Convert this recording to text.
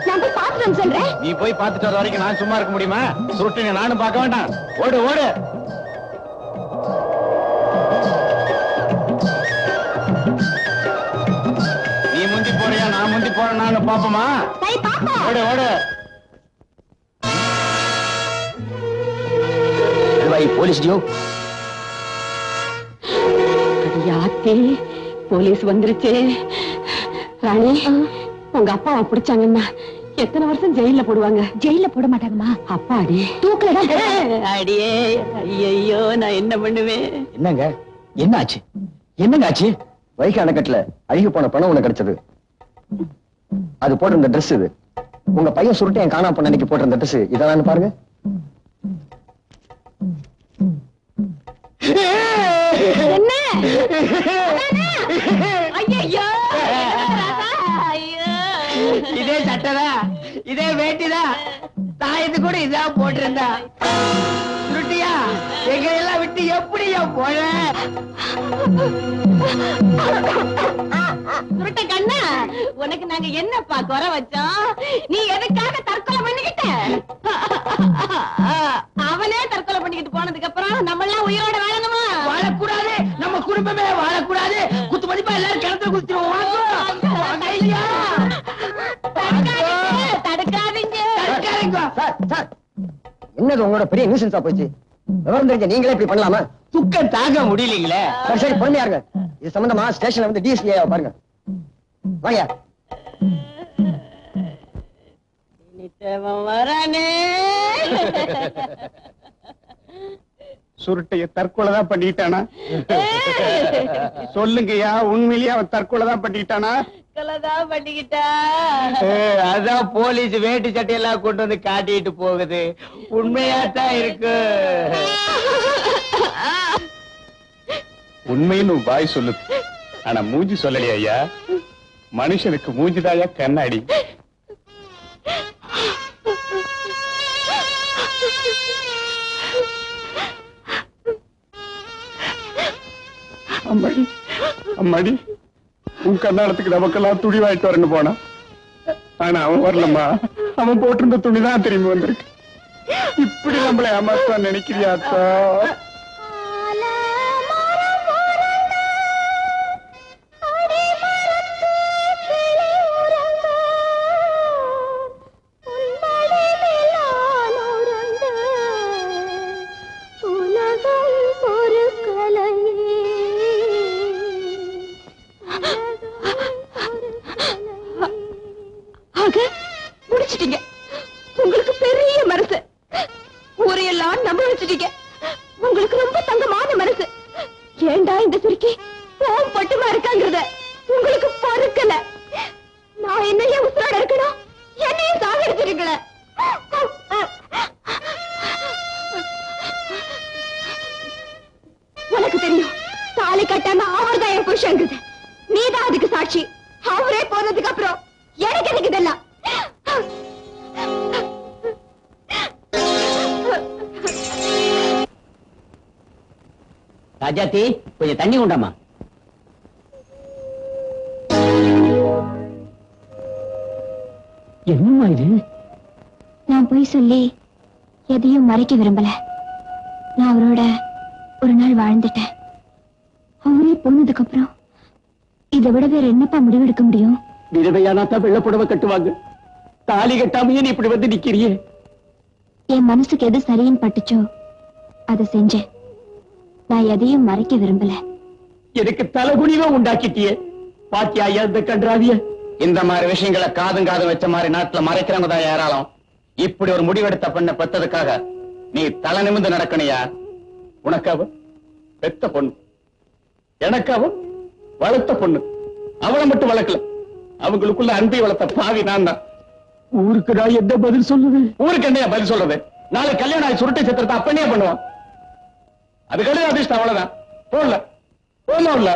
நான் போய் பாத்துட்டு சொல்றேன். நீ போய் பாத்துட்டு வர வரைக்கும் நான் சும்மா இருக்க முடியுமா? சுருட்டினை நானும் பார்க்க வேண்டாம். ஓடு ஓடு. நீ முந்தி போறியா நான் முந்தி போறேன்னு பாப்போமா? ஓடு ஓடு. போலீஸ் யாத்தே போலீஸ் வந்துருச்சு. ராணி, உங்க அப்பாவை பிடிச்சாங்கன்னா எத்தனை வருஷம் ஜெயில போடுவாங்க? ஜெயில போட மாட்டாங்கம்மா. அப்பா அடி தூக்கல அடியே. ஐயோ, நான் என்ன பண்ணுவேன்? என்னங்க என்ன ஆச்சு? என்னங்க ஆச்சு? வைகை அணைக்கட்டுல அழுகி போன பணம் உனக்கு கிடைச்சது. அது போட்டிருந்த ட்ரெஸ் இது. உங்க பையன் சுருட்டு என் காணா பொண்ணு அன்னைக்கு போட்டிருந்த ட்ரெஸ் இதெல்லாம் பாருங்க. என்ன? இதே சட்டதா, இதே வேட்டிதா, தாயத்து கூட இதான் போட்டிருந்தா. சுருட்டியா எங்களையெல்லாம் விட்டு எப்படியா போன? சுருட்ட கண்ணா, உனக்கு நாங்க என்னப்பா குறை வச்சோம்? நீ எதுக்காக தற்கொலை பண்ணிக்கிட்ட? அவனே தற்கொலை பண்ணிக்கிட்டு போனதுக்கு அப்புறம் நம்ம எல்லாம் உயிரோட வாழணுமா? வாழக்கூடாது, நம்ம குடும்பமே வாழக்கூடாது. குத்து மதிப்பா எல்லாரும் கிணத்துல குதிச்சிருவோம். என்னது உங்களோட பெரிய நியூசன்ஸா போச்சு? விவரம் தெரிஞ்ச நீங்களே இப்படி பண்ணலாமா? துக்கம் தாங்க முடியலீங்களே. சரி சரி பொறுமையா இருங்க. இது சம்பந்தமா ஸ்டேஷன்ல வந்து டிஎஸ்பி பாருங்க. வாங்க. வரானே. சுருட்டைய தற்கொலைதான் பண்ணிட்டானா? சொல்லுங்கய்யா, உண்மையிலேயே அவன் தற்கொலைதான் பண்ணிட்டானா? பண்ணிக்கிட்டா. அதான் போலீஸ் வேட்டி சட்டையெல்லாம் கொண்டு வந்து காட்டிட்டு போகுது. உண்மையாத்தான் இருக்கு. உண்மைன்னு வாய் சொல்லுது, ஆனா மூஞ்சி சொல்லலையா ஐயா? மனுஷனுக்கு மூஞ்சிதாயா கண்ணாடி. அம்மாடி அம்மாடி, உன் கண்ணாடத்துக்கு நமக்கெல்லாம் துணி வாங்கிட்டு வரேன்னு போனா, ஆனா அவன் வரலம்மா. அவன் போட்டிருந்த துணிதான் திரும்பி வந்திருக்கு. இப்படி நம்மளை ஏமாத்தான் நினைக்கிறியாத்தா? முடிச்சிட்டீங்க. உங்களுக்கு பெரிய மனசு, ஊரையெல்லாம் நம்ப வச்சிட்டீங்க. உங்களுக்கு ரொம்ப தங்கமான மனசு. ஏண்டா இந்த சிரிக்கி போம் பட்டுமா இருக்காங்கிறத உங்களுக்கு பொறுக்கல. நான் என்னையே உசுரோட இருக்கணும், என்னையே சாகடிச்சிருக்கல. உனக்கு தெரியும், தாலி கட்டாம அவர் தான் என் புருஷங்கிறது. நீதான் அதுக்கு சாட்சி. அவரே போனதுக்கு அப்புறம் எனக்கு எனக்கு இதெல்லாம். ராஜாத்தி, கொஞ்சம் தண்ணி உண்டாமா? என்னம்மா இது? நான் போய் சொல்லி எதையும் மறைக்க விரும்பல. நான் அவரோட ஒரு நாள் வாழ்ந்துட்டேன். அவரே போனதுக்கு அப்புறம் இதை விட வேற என்னப்பா முடிவெடுக்க முடியும்? விதவையானாத்தான் வெள்ள புடவை கட்டுவாங்க. தாலி கட்டாமையே நீ இப்படி வந்து நிக்கிறியே. என் மனசுக்கு எது சரின்னு பட்டுச்சோ அதை செஞ்சேன். நான் எதையும் மறைக்க விரும்பல. எனக்கு தலைகுனிவே உண்டாக்கிட்டியே. பாத்தியா இந்த கன்றாவிய? இந்த மாதிரி விஷயங்களை காதும் காதும் வச்ச மாதிரி நாட்டுல மறைக்கிறவங்க தான் ஏராளம். இப்படி ஒரு முடிவெடுத்த பண்ண பெத்ததுக்காக நீ தலை நிமிந்து நடக்கணியா? உனக்காவ பெத்த பொண்ணு, எனக்காவ வளர்த்த பொண்ணு. அவளை மட்டும் வளர்க்கல, அவங்களுக்குள்ள அன்பை வளர்த்த பாவி நான் தான். ஊருக்கு நான் என்ன பதில் சொல்லுவேன்? ஊருக்கு என்ன பதில் சொல்றது? நாளை கல்யாணம் ஆகி சுருட்டை சித்திரத்தை அப்பனே பண்ணுவான். அது கிடையாது அதிர்ஷ்டம், அவ்வளவுதான். போடல போடல